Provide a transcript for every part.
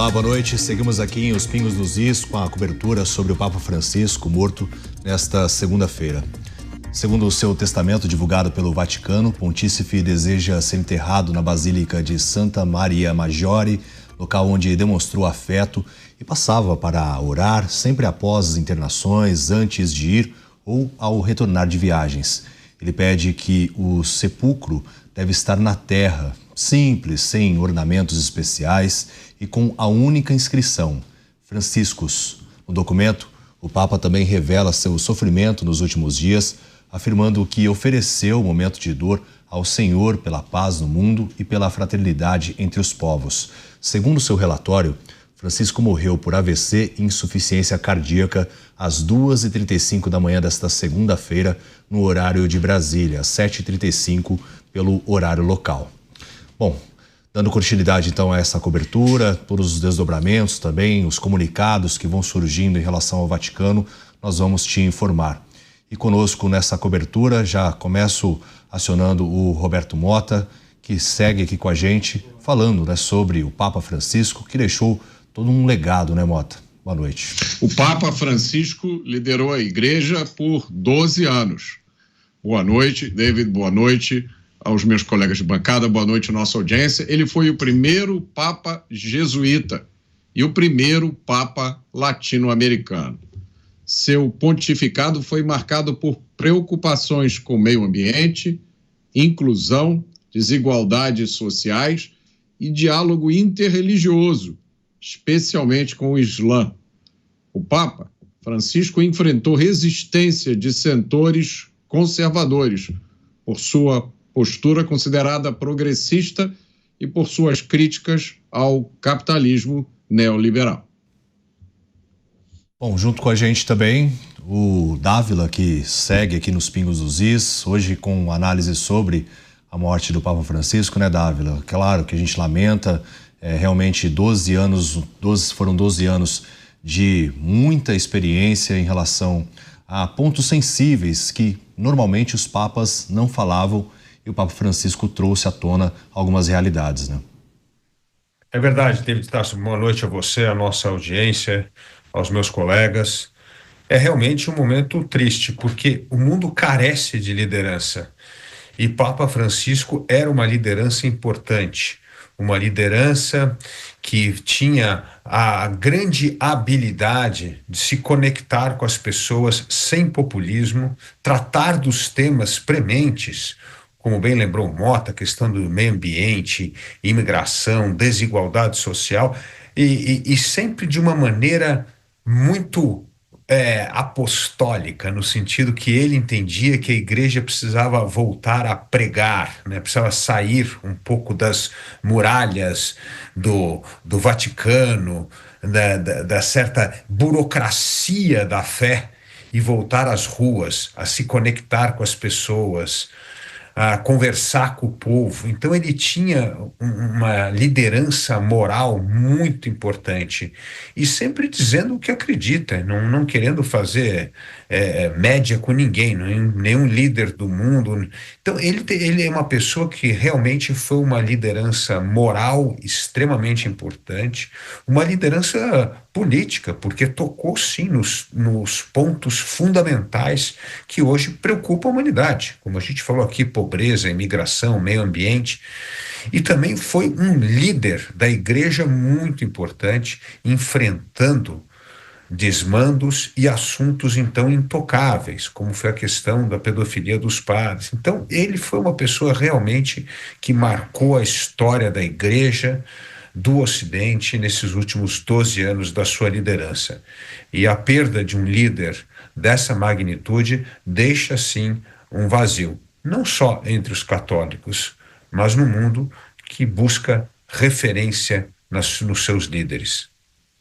Olá, boa noite. Seguimos aqui em Os Pingos dos Is com a cobertura sobre o Papa Francisco, morto nesta segunda-feira. Segundo o seu testamento divulgado pelo Vaticano, o pontífice deseja ser enterrado na Basílica de Santa Maria Maggiore, local onde demonstrou afeto e passava para orar sempre após as internações, antes de ir ou ao retornar de viagens. Ele pede que o sepulcro deve estar na terra, simples, sem ornamentos especiais e com a única inscrição, Franciscus. No documento, o Papa também revela seu sofrimento nos últimos dias, afirmando que ofereceu um momento de dor ao Senhor pela paz no mundo e pela fraternidade entre os povos. Segundo seu relatório, Francisco morreu por AVC e insuficiência cardíaca às 2h35 da manhã desta segunda-feira, no horário de Brasília, às 7h35, pelo horário local. Bom, dando continuidade então a essa cobertura, todos os desdobramentos também, os comunicados que vão surgindo em relação ao Vaticano, nós vamos te informar. E conosco nessa cobertura, já começo acionando o Roberto Mota, que segue aqui com a gente, falando, né, sobre o Papa Francisco, que deixou todo um legado, né, Mota? Boa noite. O Papa Francisco liderou a igreja por 12 anos. Boa noite, David, boa noite aos meus colegas de bancada, boa noite à nossa audiência. Ele foi o primeiro Papa jesuíta e o primeiro Papa latino-americano. Seu pontificado foi marcado por preocupações com o meio ambiente, inclusão, desigualdades sociais e diálogo interreligioso, especialmente com o Islã. O Papa Francisco enfrentou resistência de sentores conservadores por sua postura considerada progressista e por suas críticas ao capitalismo neoliberal. Bom, junto com a gente também o Dávila, que segue aqui nos Pingos dos Is, hoje com análise sobre a morte do Papa Francisco, né, Dávila? Claro que a gente lamenta, realmente 12 anos, foram 12 anos de muita experiência em relação a pontos sensíveis que normalmente os papas não falavam e o Papa Francisco trouxe à tona algumas realidades, né? É verdade, David Tasso. Boa noite a você, à nossa audiência, aos meus colegas. É realmente um momento triste, porque o mundo carece de liderança. E Papa Francisco era uma liderança importante, uma liderança que tinha a grande habilidade de se conectar com as pessoas sem populismo, tratar dos temas prementes, como bem lembrou o Mota, a questão do meio ambiente, imigração, desigualdade social, e sempre de uma maneira muito apostólica, no sentido que ele entendia que a igreja precisava voltar a pregar, né? Precisava sair um pouco das muralhas do Vaticano, da certa burocracia da fé, e voltar às ruas, a se conectar com as pessoas, a conversar com o povo. Então ele tinha uma liderança moral muito importante e sempre dizendo o que acredita, não querendo fazer média com ninguém, nenhum líder do mundo. Então ele é uma pessoa que realmente foi uma liderança moral extremamente importante, uma liderança política, porque tocou sim nos pontos fundamentais que hoje preocupam a humanidade, como a gente falou aqui, pobreza, imigração, meio ambiente, e também foi um líder da igreja muito importante, enfrentando desmandos e assuntos então intocáveis, como foi a questão da pedofilia dos padres. Então ele foi uma pessoa realmente que marcou a história da igreja do Ocidente nesses últimos 12 anos da sua liderança. E a perda de um líder dessa magnitude deixa, sim, um vazio, não só entre os católicos, mas no mundo que busca referência nos seus líderes.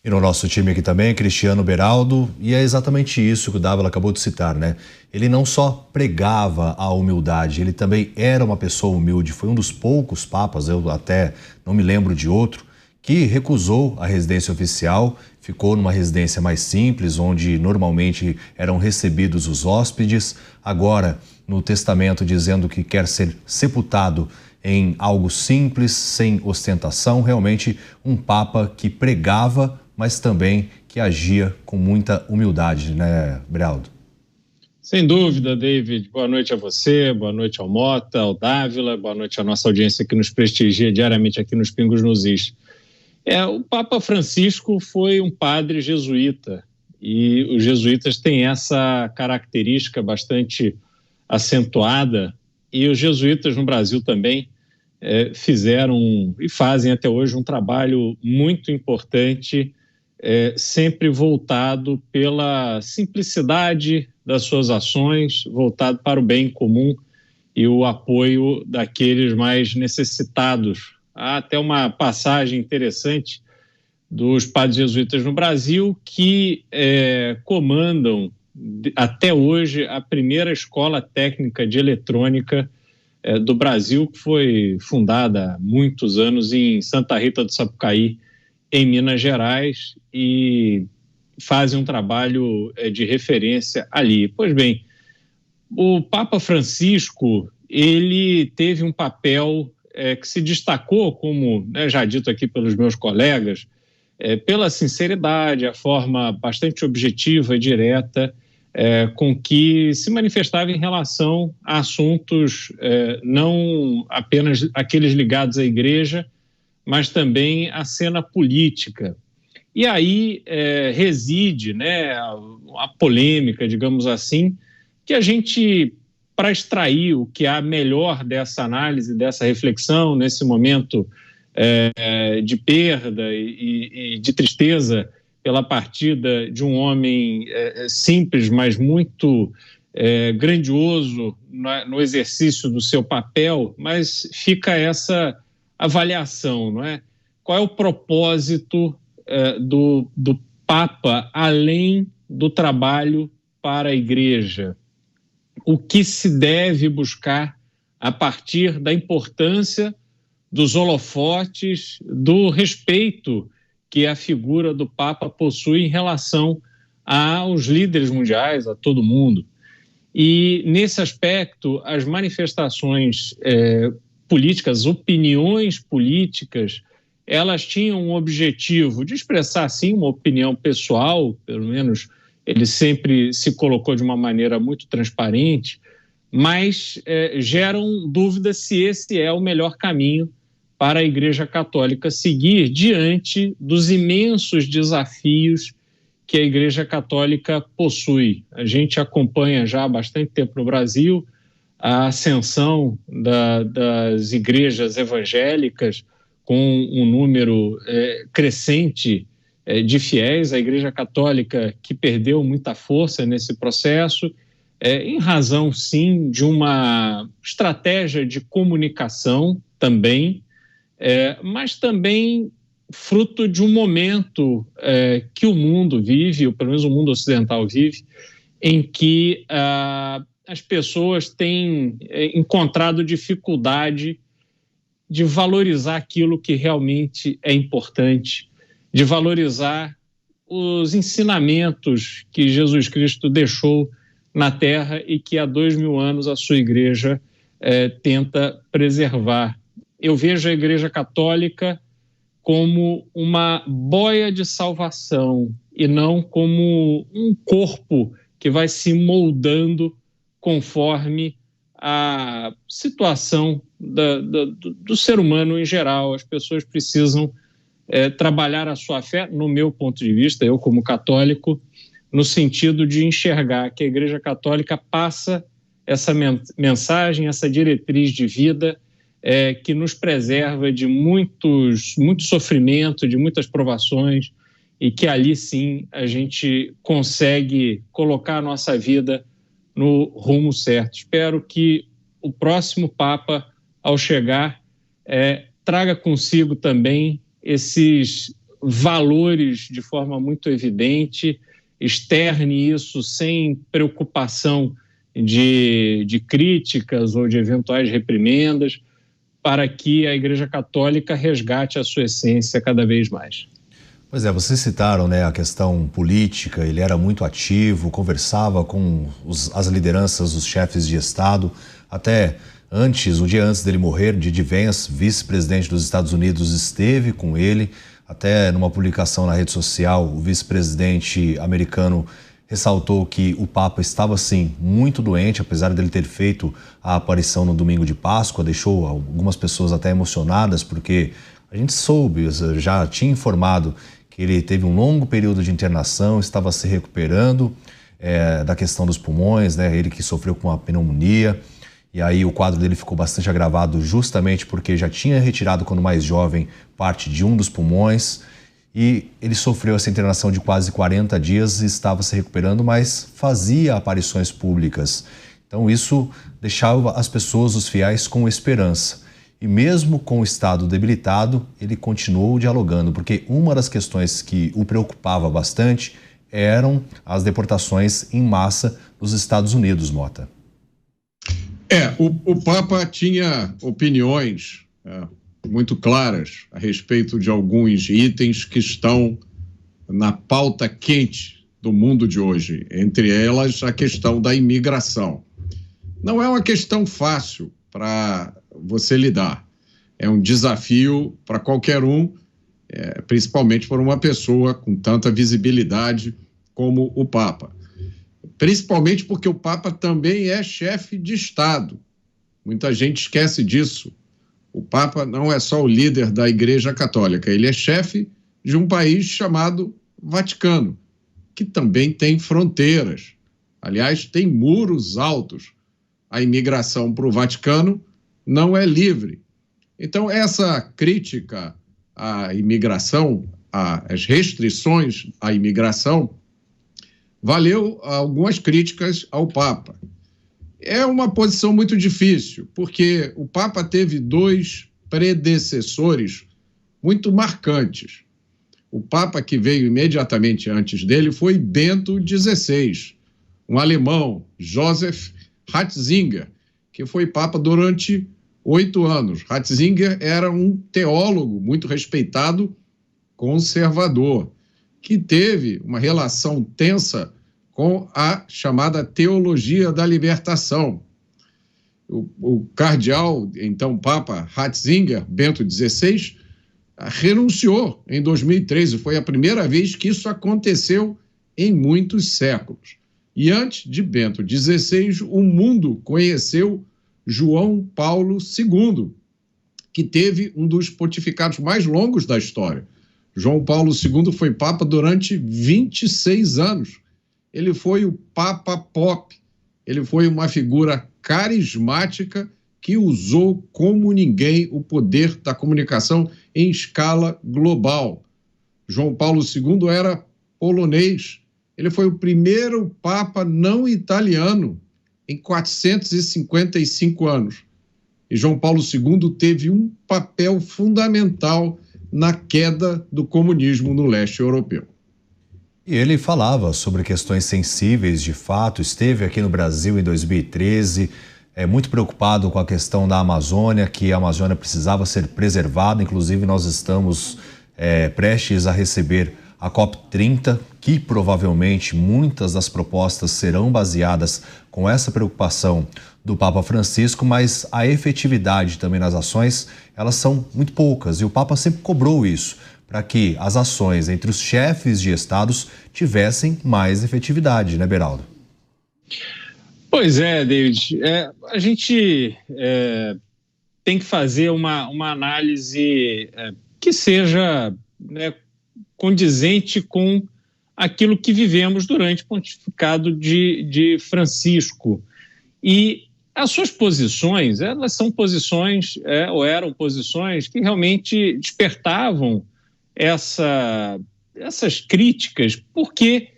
E no nosso time aqui também, Cristiano Beraldo, e é exatamente isso que o Dávila acabou de citar, né? Ele não só pregava a humildade, ele também era uma pessoa humilde. Foi um dos poucos papas, eu até não me lembro de outro, que recusou a residência oficial, ficou numa residência mais simples, onde normalmente eram recebidos os hóspedes. Agora, no testamento, dizendo que quer ser sepultado em algo simples, sem ostentação, realmente um Papa que pregava, mas também que agia com muita humildade, né, Brealdo? Sem dúvida, David. Boa noite a você, boa noite ao Mota, ao Dávila, boa noite à nossa audiência que nos prestigia diariamente aqui nos Pingos nos Is. O Papa Francisco foi um padre jesuíta e os jesuítas têm essa característica bastante acentuada e os jesuítas no Brasil também fizeram e fazem até hoje um trabalho muito importante, sempre voltado pela simplicidade das suas ações, voltado para o bem comum e o apoio daqueles mais necessitados. Há até uma passagem interessante dos padres jesuítas no Brasil que comandam até hoje a primeira escola técnica de eletrônica do Brasil, que foi fundada há muitos anos em Santa Rita do Sapucaí, em Minas Gerais, e fazem um trabalho de referência ali. Pois bem, o Papa Francisco, ele teve um papel que se destacou, como já dito aqui pelos meus colegas, pela sinceridade, a forma bastante objetiva e direta com que se manifestava em relação a assuntos não apenas aqueles ligados à igreja, mas também à cena política. E aí reside a polêmica, digamos assim, que a gente, para extrair o que há melhor dessa análise, dessa reflexão, nesse momento de perda e de tristeza pela partida de um homem simples, mas muito grandioso no exercício do seu papel, mas fica essa avaliação, não é? Qual é o propósito do Papa, além do trabalho para a Igreja? O que se deve buscar a partir da importância dos holofotes, do respeito que a figura do Papa possui em relação aos líderes mundiais, a todo mundo. E, nesse aspecto, as manifestações políticas, opiniões políticas, elas tinham um objetivo de expressar, sim, uma opinião pessoal, pelo menos ele sempre se colocou de uma maneira muito transparente, mas geram dúvida se esse é o melhor caminho para a Igreja Católica seguir diante dos imensos desafios que a Igreja Católica possui. A gente acompanha já há bastante tempo no Brasil a ascensão das igrejas evangélicas com um número crescente de fiéis, a Igreja Católica que perdeu muita força nesse processo, em razão, sim, de uma estratégia de comunicação também, mas também fruto de um momento que o mundo vive, ou pelo menos o mundo ocidental vive, em que as pessoas têm encontrado dificuldade de valorizar aquilo que realmente é importante, de valorizar os ensinamentos que Jesus Cristo deixou na Terra e que há 2000 anos a sua Igreja tenta preservar. Eu vejo a Igreja Católica como uma boia de salvação e não como um corpo que vai se moldando conforme a situação do ser humano em geral. As pessoas precisam trabalhar a sua fé, no meu ponto de vista, eu como católico, no sentido de enxergar que a Igreja Católica passa essa mensagem, essa diretriz de vida que nos preserva de muito sofrimento, de muitas provações, e que ali sim a gente consegue colocar a nossa vida no rumo certo. Espero que o próximo Papa, ao chegar, traga consigo também esses valores de forma muito evidente, externe isso sem preocupação de críticas ou de eventuais reprimendas, para que a Igreja Católica resgate a sua essência cada vez mais. Pois é, vocês citaram, a questão política, ele era muito ativo, conversava com as lideranças, os chefes de Estado, até Antes, um dia antes dele morrer, J.D. Vance, vice-presidente dos Estados Unidos, esteve com ele. Até numa publicação na rede social, o vice-presidente americano ressaltou que o Papa estava, sim, muito doente, apesar dele ter feito a aparição no domingo de Páscoa. Deixou algumas pessoas até emocionadas, porque a gente soube, já tinha informado que ele teve um longo período de internação, estava se recuperando da questão dos pulmões, né? Ele que sofreu com uma pneumonia. E aí o quadro dele ficou bastante agravado justamente porque já tinha retirado, quando mais jovem, parte de um dos pulmões. E ele sofreu essa internação de quase 40 dias e estava se recuperando, mas fazia aparições públicas. Então isso deixava as pessoas, os fiéis, com esperança. E mesmo com o estado debilitado, ele continuou dialogando, porque uma das questões que o preocupava bastante eram as deportações em massa nos Estados Unidos, Mota. O Papa tinha opiniões muito claras a respeito de alguns itens que estão na pauta quente do mundo de hoje, entre elas a questão da imigração. Não é uma questão fácil para você lidar, é um desafio para qualquer um, principalmente para uma pessoa com tanta visibilidade como o Papa. Principalmente porque o Papa também é chefe de Estado. Muita gente esquece disso. O Papa não é só o líder da Igreja Católica, ele é chefe de um país chamado Vaticano, que também tem fronteiras. Aliás, tem muros altos. A imigração para o Vaticano não é livre. Então, essa crítica à imigração, às restrições à imigração, valeu algumas críticas ao Papa. É uma posição muito difícil, porque o Papa teve dois predecessores muito marcantes. O Papa que veio imediatamente antes dele foi Bento XVI, um alemão, Joseph Ratzinger, que foi Papa durante 8 anos. Ratzinger era um teólogo muito respeitado, conservador, que teve uma relação tensa com a chamada teologia da libertação. O cardeal, então Papa Ratzinger, Bento XVI, renunciou em 2013. Foi a primeira vez que isso aconteceu em muitos séculos. E antes de Bento XVI, o mundo conheceu João Paulo II, que teve um dos pontificados mais longos da história. João Paulo II foi Papa durante 26 anos. Ele foi o Papa Pop, ele foi uma figura carismática que usou como ninguém o poder da comunicação em escala global. João Paulo II era polonês, ele foi o primeiro Papa não italiano em 455 anos. E João Paulo II teve um papel fundamental na queda do comunismo no leste europeu. E ele falava sobre questões sensíveis, de fato, esteve aqui no Brasil em 2013, muito preocupado com a questão da Amazônia, que a Amazônia precisava ser preservada. Inclusive, nós estamos prestes a receber a COP30, que provavelmente muitas das propostas serão baseadas com essa preocupação do Papa Francisco, mas a efetividade também nas ações, elas são muito poucas, e o Papa sempre cobrou isso, para que as ações entre os chefes de estados tivessem mais efetividade, né, Beraldo? Pois é, David. A gente tem que fazer uma análise que seja condizente com aquilo que vivemos durante o pontificado de Francisco. E as suas posições, elas são posições, ou eram posições que realmente despertavam essas críticas, porque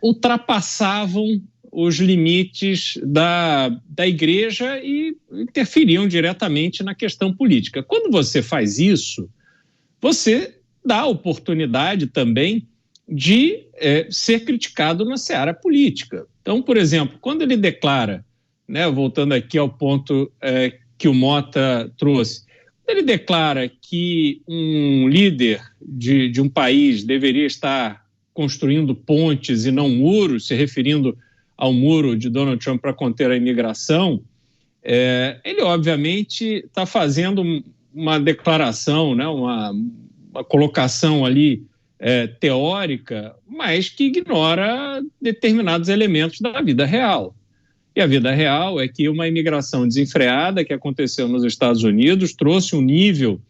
ultrapassavam os limites da igreja e interferiam diretamente na questão política. Quando você faz isso, você dá a oportunidade também de ser criticado na seara política. Então, por exemplo, quando ele declara, voltando aqui ao ponto que o Mota trouxe, ele declara que um líder de um país deveria estar construindo pontes e não muros, se referindo ao muro de Donald Trump para conter a imigração, ele obviamente está fazendo uma declaração, né, uma colocação ali teórica, mas que ignora determinados elementos da vida real. E a vida real é que uma imigração desenfreada que aconteceu nos Estados Unidos trouxe um nível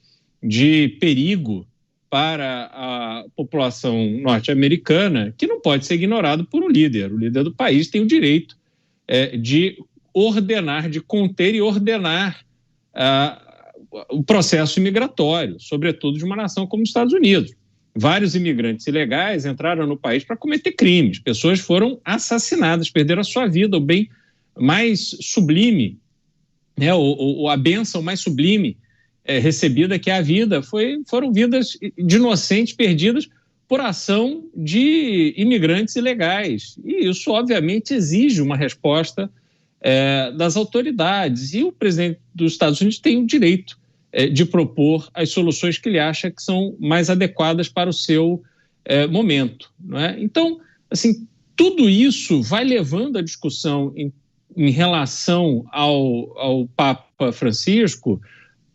de perigo para a população norte-americana que não pode ser ignorado por um líder. O líder do país tem o direito de ordenar, de conter e ordenar o processo imigratório, sobretudo de uma nação como os Estados Unidos. Vários imigrantes ilegais entraram no país para cometer crimes. Pessoas foram assassinadas, perderam a sua vida, o bem mais sublime, né, a bênção mais sublime recebida, que é a vida, foram vidas de inocentes perdidas por ação de imigrantes ilegais. E isso, obviamente, exige uma resposta das autoridades. E o presidente dos Estados Unidos tem o direito de propor as soluções que ele acha que são mais adequadas para o seu momento, não é? Então, assim, tudo isso vai levando a discussão em relação ao Papa Francisco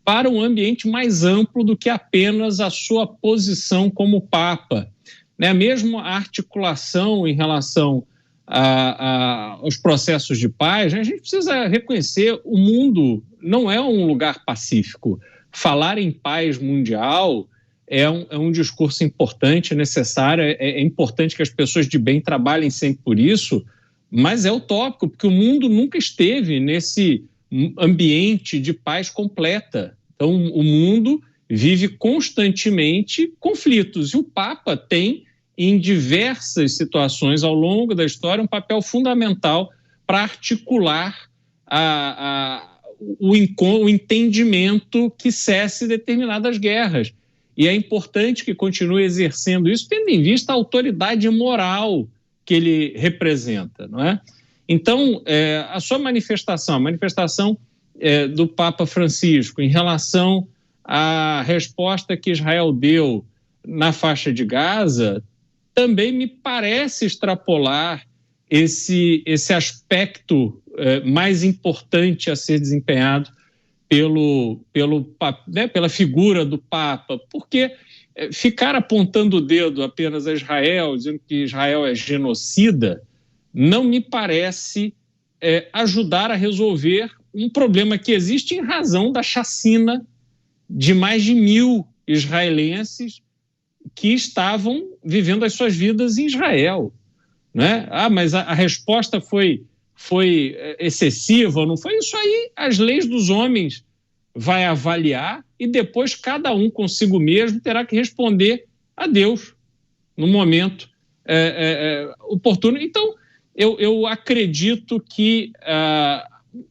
para um ambiente mais amplo do que apenas a sua posição como Papa, né? Mesmo a articulação em relação aos processos de paz, né? A gente precisa reconhecer, o mundo não é um lugar pacífico. Falar em paz mundial é um discurso importante, necessário, é importante que as pessoas de bem trabalhem sempre por isso, mas é utópico, porque o mundo nunca esteve nesse ambiente de paz completa. Então, o mundo vive constantemente conflitos, e o Papa tem, em diversas situações ao longo da história, um papel fundamental para articular o entendimento que cesse determinadas guerras. E é importante que continue exercendo isso, tendo em vista a autoridade moral que ele representa, não é? Então, a sua manifestação, a manifestação do Papa Francisco em relação à resposta que Israel deu na faixa de Gaza, também me parece extrapolar esse aspecto mais importante a ser desempenhado pela figura do Papa, porque ficar apontando o dedo apenas a Israel, dizendo que Israel é genocida, não me parece ajudar a resolver um problema que existe em razão da chacina de mais de 1.000 israelenses que estavam vivendo as suas vidas em Israel, né? Mas a resposta foi excessiva, não foi? Isso aí, as leis dos homens vai avaliar e depois cada um consigo mesmo terá que responder a Deus no momento oportuno. Então, eu acredito que,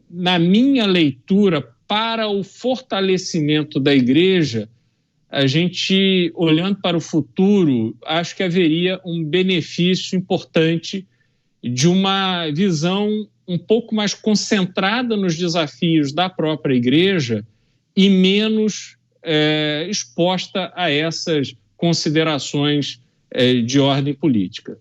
na minha leitura, para o fortalecimento da Igreja, a gente, olhando para o futuro, acho que haveria um benefício importante de uma visão um pouco mais concentrada nos desafios da própria Igreja e menos exposta a essas considerações de ordem política.